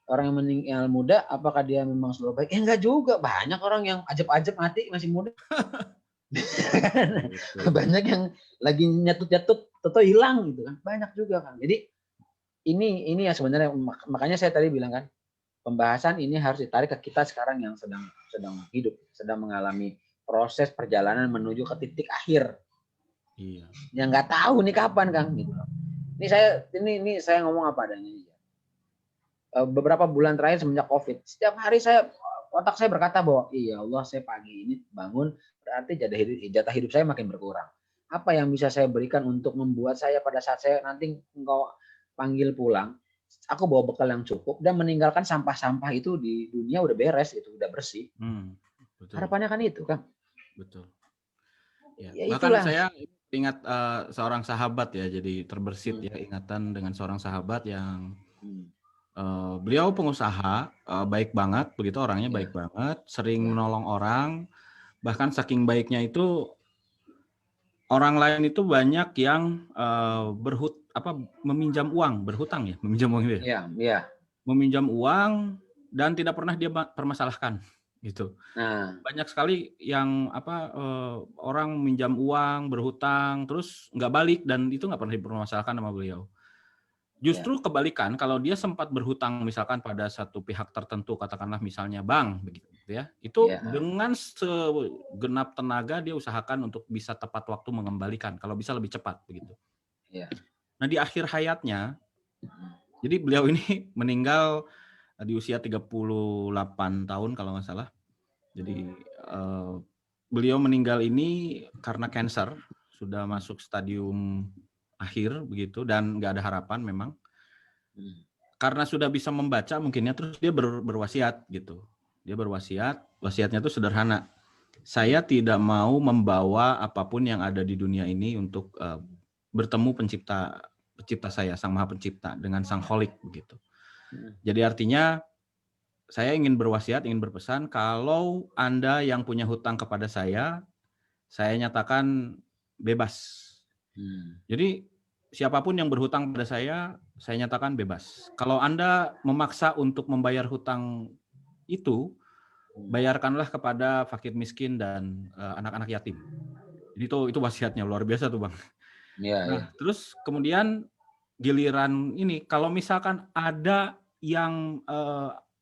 Orang yang meninggal muda apakah dia memang selalu baik? Ya enggak juga. Banyak orang yang ajab-ajab mati masih muda. Banyak yang lagi nyatut-nyatut atau hilang gitu kan. Banyak juga kan. Jadi ini yang sebenarnya makanya saya tadi bilang kan pembahasan ini harus ditarik ke kita sekarang yang sedang hidup, sedang mengalami proses perjalanan menuju ke titik akhir. Iya. Yang nggak tahu nih kapan Kang gitu. Ini saya ngomong apa adanya. Beberapa bulan terakhir semenjak COVID, setiap hari otak saya berkata bahwa iya Allah saya pagi ini bangun berarti jatah hidup saya makin berkurang. Apa yang bisa saya berikan untuk membuat saya pada saat saya nanti engkau panggil pulang, aku bawa bekal yang cukup dan meninggalkan sampah-sampah itu di dunia udah beres itu udah bersih. Betul. Harapannya kan itu Kang. Betul. Ya, bahkan itulah. Saya ingat seorang sahabat ya, jadi terbersit ya ingatan dengan seorang sahabat yang beliau pengusaha baik banget, begitu orangnya baik banget, sering menolong orang, bahkan saking baiknya itu orang lain itu banyak yang meminjam uang, berhutang ya, meminjam uang itu ya. Iya. Meminjam uang dan tidak pernah dia permasalahkan gitu. Nah, banyak sekali yang orang minjam uang, berhutang, terus nggak balik dan itu nggak pernah dipermasalahkan sama beliau. Justru kebalikan, kalau dia sempat berhutang misalkan pada satu pihak tertentu, katakanlah misalnya bank, begitu ya, itu dengan segenap tenaga dia usahakan untuk bisa tepat waktu mengembalikan, kalau bisa lebih cepat begitu. Nah di akhir hayatnya, jadi beliau ini meninggal di usia 38 tahun kalau nggak salah. Jadi beliau meninggal ini karena kanker, sudah masuk stadium akhir begitu dan nggak ada harapan memang. Karena sudah bisa membaca mungkinnya, terus dia berwasiat gitu. Dia berwasiat, wasiatnya itu sederhana. Saya tidak mau membawa apapun yang ada di dunia ini untuk bertemu pencipta saya, Sang Maha Pencipta, dengan Sang Kholik begitu. Jadi artinya saya ingin berwasiat, ingin berpesan, kalau Anda yang punya hutang kepada saya nyatakan bebas. Jadi siapapun yang berhutang pada saya nyatakan bebas. Kalau Anda memaksa untuk membayar hutang itu, bayarkanlah kepada fakir miskin dan anak-anak yatim. Jadi itu wasiatnya luar biasa tuh Bang. Nah, terus kemudian giliran ini, kalau misalkan ada yang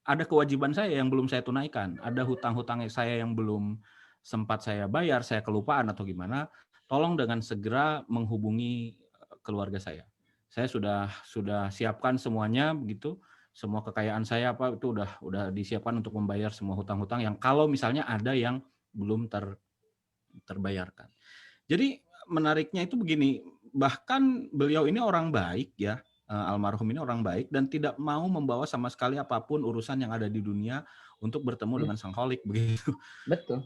ada kewajiban saya yang belum saya tunaikan, ada hutang-hutang saya yang belum sempat saya bayar, saya kelupaan atau gimana, tolong dengan segera menghubungi keluarga saya. Saya sudah siapkan semuanya begitu, semua kekayaan saya apa itu udah disiapkan untuk membayar semua hutang-hutang yang kalau misalnya ada yang belum terbayarkan. Jadi menariknya itu begini, bahkan beliau ini orang baik ya, almarhum ini orang baik dan tidak mau membawa sama sekali apapun urusan yang ada di dunia untuk bertemu dengan Sang Kholik begitu. Betul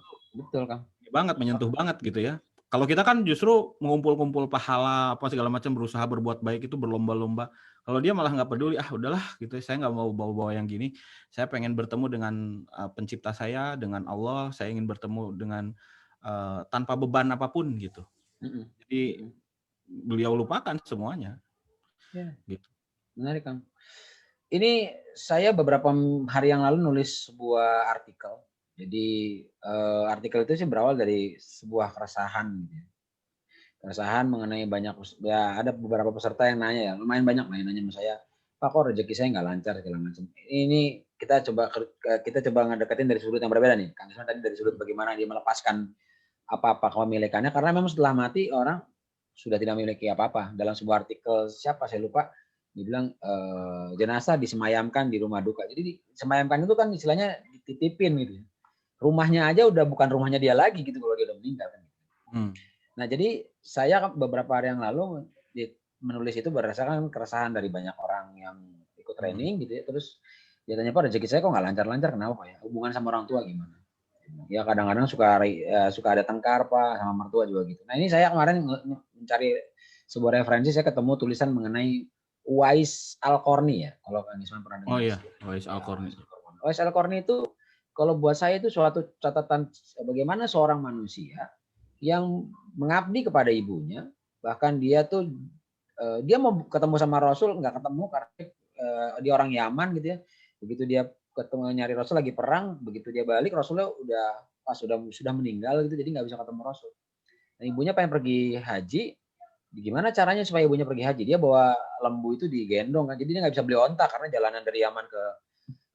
Kang. Menyentuh banget gitu ya. Kalau kita kan justru mengumpul-kumpul pahala apa segala macam, berusaha berbuat baik itu berlomba-lomba. Kalau dia malah nggak peduli, udahlah gitu, saya nggak mau bawa-bawa yang gini. Saya pengen bertemu dengan pencipta saya, dengan Allah. Saya ingin bertemu dengan tanpa beban apapun gitu. Jadi beliau lupakan semuanya. Ya. Gitu. Menarik Kang. Ini saya beberapa hari yang lalu nulis sebuah artikel. Jadi artikel itu sih berawal dari sebuah keresahan. Keresahan mengenai ada beberapa peserta yang nanya ya, lumayan banyak nanya sama saya, Pak kok rezeki saya nggak lancar segala macam. Ini kita coba ngedeketin dari sudut yang berbeda nih. Kang Isman tadi dari sudut bagaimana dia melepaskan apa-apa kepemilikannya, karena memang setelah mati orang sudah tidak memiliki apa-apa. Dalam sebuah artikel siapa saya lupa, dibilang jenazah disemayamkan di rumah duka. Jadi disemayamkan itu kan istilahnya dititipin gitu. Rumahnya aja udah bukan rumahnya dia lagi gitu kalau dia udah meninggal kan. Nah, jadi saya beberapa hari yang lalu menulis itu berdasarkan keresahan dari banyak orang yang ikut training gitu ya. Terus dia tanya, Pak rezeki saya kok nggak lancar-lancar, kenapa Pak ya? Hubungan sama orang tua gimana? Ya kadang-kadang suka ada tengkar Pak sama mertua juga gitu. Nah ini saya kemarin mencari sebuah referensi, saya ketemu tulisan mengenai Uwais Al-Qarni ya. Kalau Kang Isman pernah dengar. Oh iya, Uwais Al-Qarni. Uwais Al-Qarni itu kalau buat saya itu suatu catatan bagaimana seorang manusia yang mengabdi kepada ibunya, bahkan dia tuh dia mau ketemu sama Rasul nggak ketemu karena dia orang Yaman gitu ya. Begitu dia ketemu nyari Rasul lagi perang, begitu dia balik Rasulnya sudah meninggal gitu, jadi nggak bisa ketemu Rasul. Nah, ibunya pengen pergi haji, gimana caranya supaya ibunya pergi haji? Dia bawa lembu itu digendong kan, jadi dia nggak bisa beli onta karena jalanan dari Yaman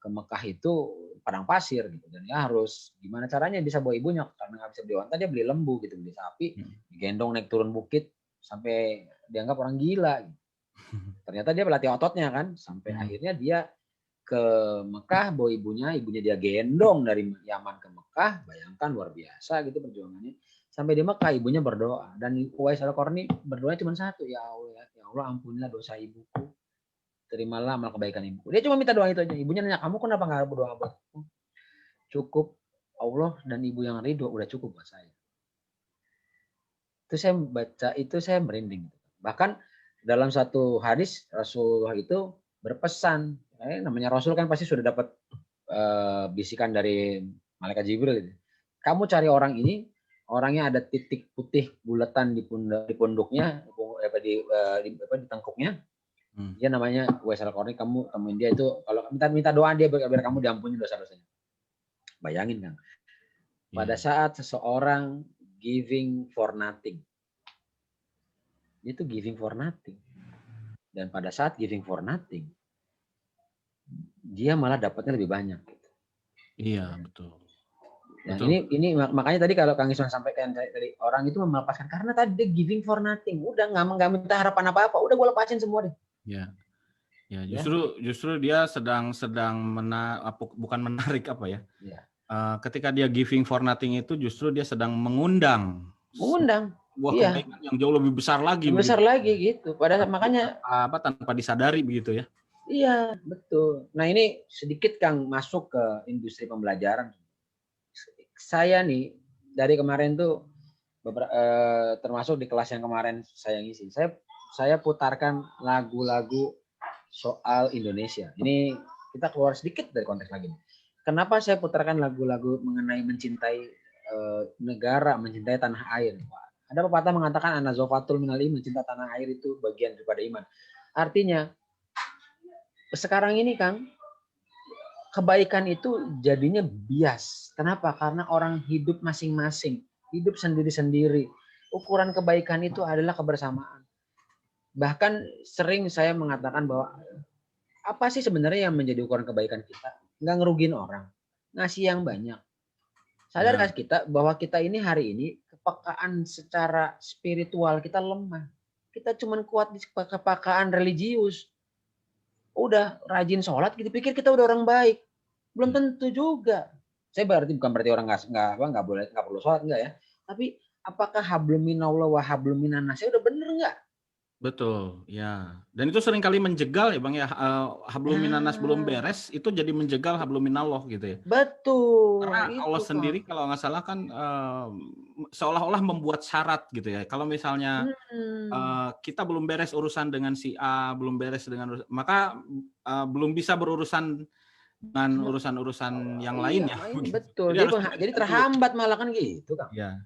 ke Mekah itu padang pasir gitu, dan dia harus gimana caranya bisa bawa ibunya, karena nggak bisa beli onta dia beli lembu gitu, beli sapi, digendong naik turun bukit sampai dianggap orang gila gitu. Ternyata dia berlatih ototnya kan, sampai akhirnya dia ke Mekah bawa ibunya dia gendong dari Yaman ke Mekah. Bayangkan luar biasa gitu perjuangannya. Sampai di Mekah ibunya berdoa, dan Uwais Al-Qarni berdoa cuma satu, ya Allah ampunilah dosa ibuku, terimalah amal kebaikan ibuku. Dia cuma minta doa itu aja. Ibunya nanya, kamu kenapa nggak berdoa buat aku? Cukup Allah dan ibu yang ridho udah cukup buat saya. Itu saya baca itu saya merinding. Bahkan dalam satu hadis Rasulullah itu berpesan, namanya Rasul kan pasti sudah dapat bisikan dari malaikat Jibril gitu. Kamu cari orang ini, orangnya ada titik putih bulatan di punduknya, di tengkuknya. Dia namanya Uwais Al-Qarni, kamu temuin dia itu, kalau minta doa dia biar kamu diampuni dosa-dosanya. Bayangin Kang, pada saat seseorang giving for nothing, itu giving for nothing, dan pada saat giving for nothing, dia malah dapatnya lebih banyak. Iya betul. Nah, ini makanya tadi kalau Kang Iswan sampaikan tadi, orang itu melepaskan karena tadi dia giving for nothing, udah nggak minta harapan apa-apa, udah gue lepasin semua deh. Ya. Ya, Ya. justru dia sedang bukan menarik apa ya? Ya. Ketika dia giving for nothing itu justru dia sedang mengundang Mengundang. sebuah Iya. kebaikan yang jauh lebih besar lagi Lebih besar begitu. lagi gitu. Padahal makanya Tanpa disadari begitu ya. iya, betul. Nah, ini sedikit Kang masuk ke industri pembelajaran. Saya nih dari kemarin tuh termasuk di kelas yang kemarin saya ngisi. Saya putarkan lagu-lagu soal Indonesia. Ini kita keluar sedikit dari konteks lagi. Kenapa saya putarkan lagu-lagu mengenai mencintai negara, mencintai tanah air? Ada pepatah mengatakan anazofatul minal iman, mencinta tanah air itu bagian daripada iman. Artinya sekarang ini Kang, kebaikan itu jadinya bias. Kenapa? Karena orang hidup masing-masing, hidup sendiri-sendiri. Ukuran kebaikan itu adalah kebersamaan. Bahkan sering saya mengatakan bahwa apa sih sebenarnya yang menjadi ukuran kebaikan kita? Nggak ngerugin orang, ngasih yang banyak. Sadar nggak kita bahwa kita ini hari ini kepekaan secara spiritual kita lemah. Kita cuma kuat di kepekaan religius. Udah rajin sholat, kita pikir kita udah orang baik. Belum tentu juga. Saya bukan berarti orang nggak boleh nggak perlu sholat enggak ya. Tapi apakah hablum minallah wa hablum minannas udah bener nggak? Betul, ya. Dan itu seringkali menjegal ya Bang ya, hablum minannas belum beres, itu jadi menjegal hablum minallah gitu ya. Betul. Karena Allah Itu, sendiri kalau nggak salah kan seolah-olah membuat syarat gitu ya. Kalau misalnya kita belum beres urusan dengan si A, belum beres dengan maka belum bisa berurusan dengan urusan-urusan yang lainnya. Betul. Jadi terhambat malah kan gitu, Kang. Ya,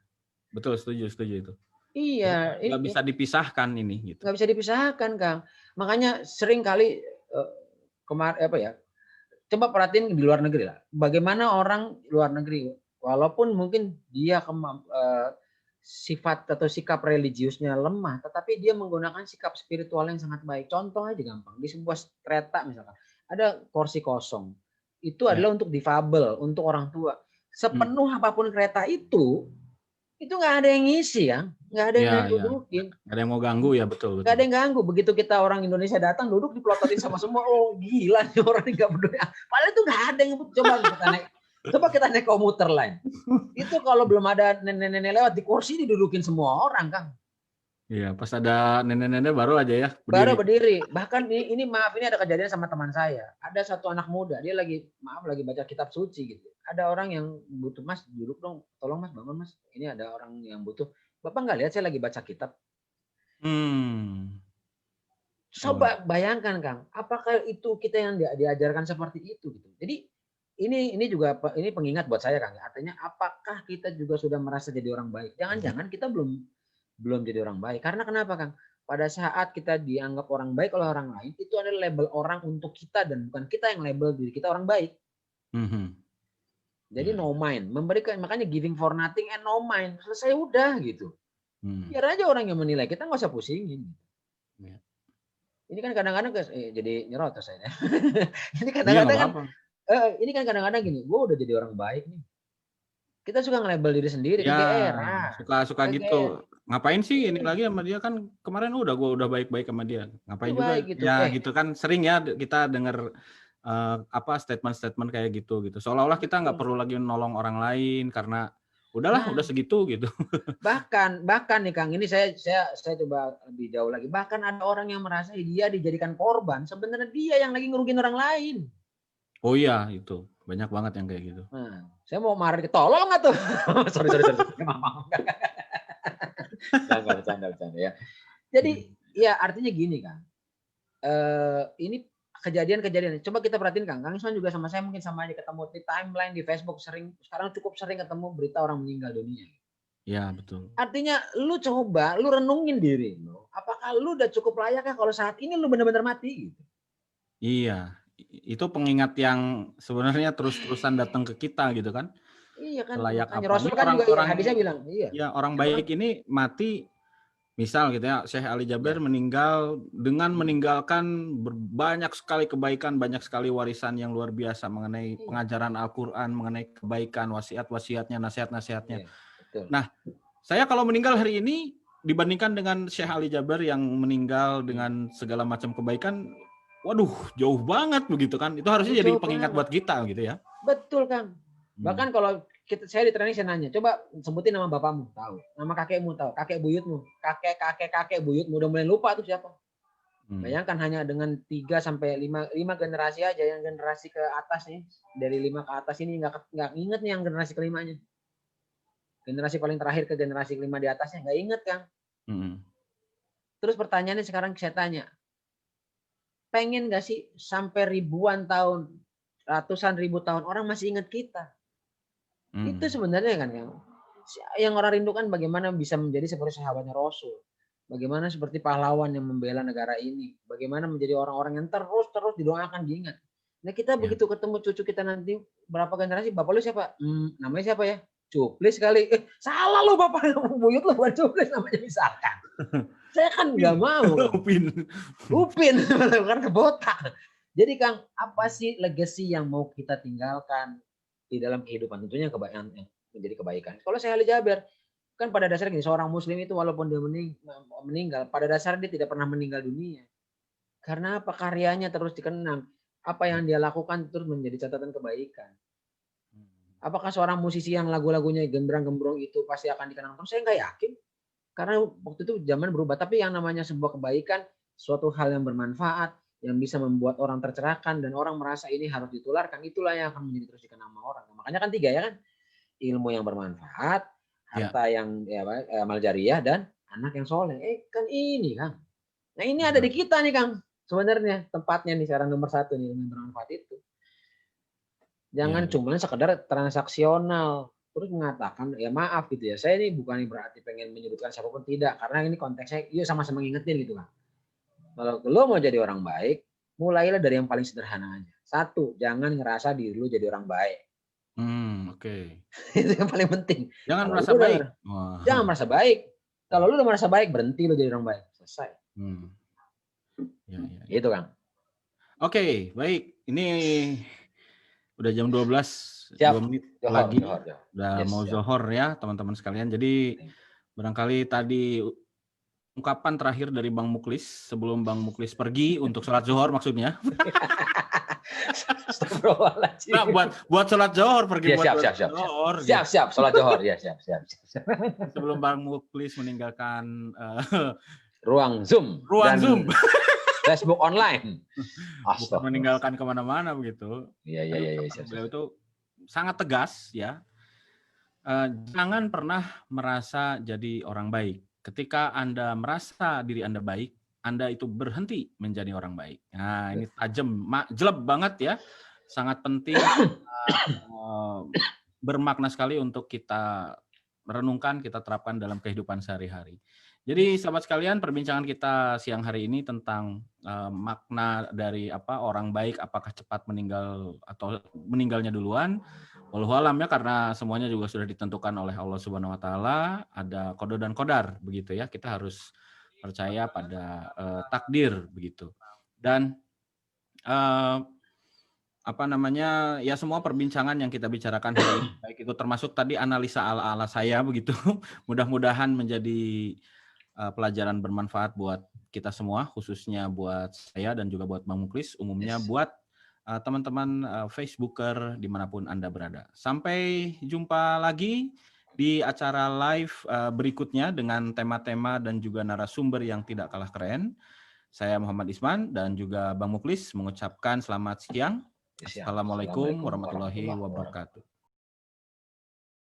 betul, setuju itu. Iya, Nggak bisa dipisahkan ini gitu. Nggak bisa dipisahkan, Kang. Makanya sering kali coba perhatiin di luar negeri lah. Bagaimana orang luar negeri, walaupun mungkin dia sifat atau sikap religiusnya lemah, tetapi dia menggunakan sikap spiritual yang sangat baik. Contoh aja gampang, di sebuah kereta misalkan, ada kursi kosong. Itu adalah untuk difabel, untuk orang tua. Sepenuh apapun kereta itu nggak ada yang ngisi ya, nggak ada yang dudukin. Nggak ada yang mau ganggu ya, betul. Nggak ada yang ganggu. Begitu kita orang Indonesia datang, duduk dipelototin sama semua, oh gila nih orang ini nggak peduli. Padahal itu nggak ada yang coba kita naik komuter lain. Itu kalau belum ada nenek-nenek lewat di kursi didudukin semua orang, Kang. Iya, pas ada nenek-nenek baru aja ya berdiri. Baru berdiri. Bahkan ini maaf, ini ada kejadian sama teman saya. Ada satu anak muda, dia lagi baca kitab suci gitu. Ada orang yang butuh, Mas duduk dong, tolong Mas, bangun Mas. Ini ada orang yang butuh. Bapak nggak lihat saya lagi baca kitab? Coba bayangkan, Kang, apakah itu kita yang diajarkan seperti itu gitu. Jadi ini juga ini pengingat buat saya, Kang. Artinya apakah kita juga sudah merasa jadi orang baik? Jangan-jangan kita belum jadi orang baik. Karena kenapa, Kang? Pada saat kita dianggap orang baik oleh orang lain, itu adalah label orang untuk kita dan bukan kita yang label diri kita orang baik. Jadi no mind, memberikan, makanya giving for nothing and no mind. Selesai udah gitu. Biar aja orang yang menilai, kita nggak usah pusingin. Ini kan kadang-kadang jadi nyerocos saya. Ini kadang-kadang ini kan kadang-kadang gini, gue udah jadi orang baik nih. Kita suka nge-label diri sendiri, ya, suka gitu. Ngapain sih ini lagi sama dia, kan kemarin gue udah baik-baik sama dia. Ngapain juga gitu. Ya gitu kan sering ya kita dengar statement-statement kayak gitu. Seolah-olah kita nggak perlu lagi nolong orang lain karena udahlah udah segitu gitu. Bahkan nih Kang, ini saya coba lebih jauh lagi. Bahkan ada orang yang merasa dia dijadikan korban, sebenarnya dia yang lagi ngerugin orang lain. Oh iya, itu banyak banget yang kayak gitu. Nah, saya mau marah, tolong nggak tuh? sorry. Nggak bercanda ya. Jadi ya artinya gini Kang. Ini kejadian-kejadian. Coba kita perhatiin Kang Isman juga sama saya mungkin sama aja ketemu di timeline di Facebook sekarang cukup sering ketemu berita orang meninggal dunia. Ya betul. Artinya lu renungin diri lu. Apakah lu udah cukup layak kalau saat ini lu benar-benar mati gitu? Iya. Itu pengingat yang sebenarnya terus-terusan datang ke kita gitu kan. Iya kan. Layak apa? Rasul kan juga hadisnya bilang, iya. Ya, orang baik ini mati misal gitu ya, Syekh Ali Jaber meninggal dengan meninggalkan banyak sekali kebaikan, banyak sekali warisan yang luar biasa mengenai pengajaran Al-Qur'an, mengenai kebaikan, wasiat-wasiatnya, nasihat-nasihatnya. Nah, saya kalau meninggal hari ini dibandingkan dengan Syekh Ali Jaber yang meninggal dengan segala macam kebaikan, waduh jauh banget begitu kan. Itu harusnya jadi Jauh pengingat banget. buat kita gitu ya. Betul, Kang. Bahkan kalau saya di training saya nanya, coba sebutin nama bapakmu, tahu. Nama kakekmu tahu, kakek buyutmu, kakek buyutmu udah mulai lupa tuh siapa. Bayangkan hanya dengan 3 sampai 5 generasi aja, yang generasi ke atas nih, dari 5 ke atas ini nggak inget nih yang generasi kelimanya. Generasi paling terakhir ke generasi kelima di atasnya nggak inget, Kang. Terus pertanyaannya sekarang saya tanya, pengen nggak sih sampai ribuan tahun, ratusan ribu tahun orang masih ingat kita? Itu sebenarnya kan yang orang rindukan bagaimana bisa menjadi seperti sahabatnya Rasul. Bagaimana seperti pahlawan yang membela negara ini. Bagaimana menjadi orang-orang yang terus didoakan, diingat. Nah kita begitu ketemu cucu kita nanti, berapa generasi, bapak lu siapa? Namanya siapa ya? Cuplis kali. Salah lu bapak, buyut lu bukan Cuplis namanya misalkan. Saya kan nggak mau. Upin. Karena botak. Jadi Kang, apa sih legacy yang mau kita tinggalkan di dalam kehidupan? Tentunya kebaikan, menjadi kebaikan. Kalau saya Ali Jaber, kan pada dasarnya gini, seorang muslim itu walaupun dia meninggal, pada dasarnya dia tidak pernah meninggal dunia. Karena apa? Karyanya terus dikenang. Apa yang dia lakukan terus menjadi catatan kebaikan. Apakah seorang musisi yang lagu-lagunya gembrang-gembrong itu pasti akan dikenang terus? Saya nggak yakin. Karena waktu itu zaman berubah. Tapi yang namanya sebuah kebaikan, suatu hal yang bermanfaat, yang bisa membuat orang tercerahkan dan orang merasa ini harus ditularkan, itulah yang akan menjadi terus dikenang sama orang. Makanya kan 3 ya kan? Ilmu yang bermanfaat, harta yang amal jariah, dan anak yang soleh. Kan ini Kang. Nah ini ada di kita nih Kang. Sebenarnya tempatnya nih sekarang nomor 1 nih, ilmu yang bermanfaat itu. Jangan cuma sekedar transaksional. Terus mengatakan, ya maaf gitu ya, saya ini bukan berarti pengen menyudutkan siapapun, tidak. Karena ini konteksnya, yuk sama-sama ngingetin gitu Kang. Kalau lo mau jadi orang baik, mulailah dari yang paling sederhana aja. 1, jangan ngerasa diri lo jadi orang baik. Itu yang paling penting. Jangan merasa baik. Jangan merasa baik. Kalau lo udah merasa baik, berhenti lo jadi orang baik. Selesai. Gitu Kang. Oke, baik. Ini udah jam 12, 2 menit lagi. Udah mau zohor ya teman-teman sekalian. Jadi barangkali tadi ungkapan terakhir dari Bang Muklis sebelum Bang Muklis pergi untuk sholat zuhur maksudnya. Nah, buat sholat zuhur pergi ya, buat zuhur. Siap, sholat zuhur ya, siap. Sebelum Bang Muklis meninggalkan ruang Zoom. Facebook online. Bukan meninggalkan kemana-mana begitu. Iya. Beliau itu sangat tegas ya. Jangan pernah merasa jadi orang baik. Ketika Anda merasa diri Anda baik, Anda itu berhenti menjadi orang baik. Nah, ini tajam, jelek banget ya. Sangat penting, bermakna sekali untuk kita renungkan, kita terapkan dalam kehidupan sehari-hari. Jadi sahabat sekalian, perbincangan kita siang hari ini tentang makna dari orang baik, apakah cepat meninggal atau meninggalnya duluan. Wallahu alam ya, karena semuanya juga sudah ditentukan oleh Allah Subhanahu wa taala, ada qada dan qadar begitu ya. Kita harus percaya pada takdir begitu. Dan ya semua perbincangan yang kita bicarakan hari ini, baik itu termasuk tadi analisa ala-ala saya begitu, mudah-mudahan menjadi pelajaran bermanfaat buat kita semua, khususnya buat saya dan juga buat Bang Muklis, umumnya buat teman-teman Facebooker dimanapun Anda berada. Sampai jumpa lagi di acara live berikutnya dengan tema-tema dan juga narasumber yang tidak kalah keren. Saya Muhammad Isman dan juga Bang Muklis mengucapkan selamat siang. Assalamualaikum warahmatullahi wabarakatuh.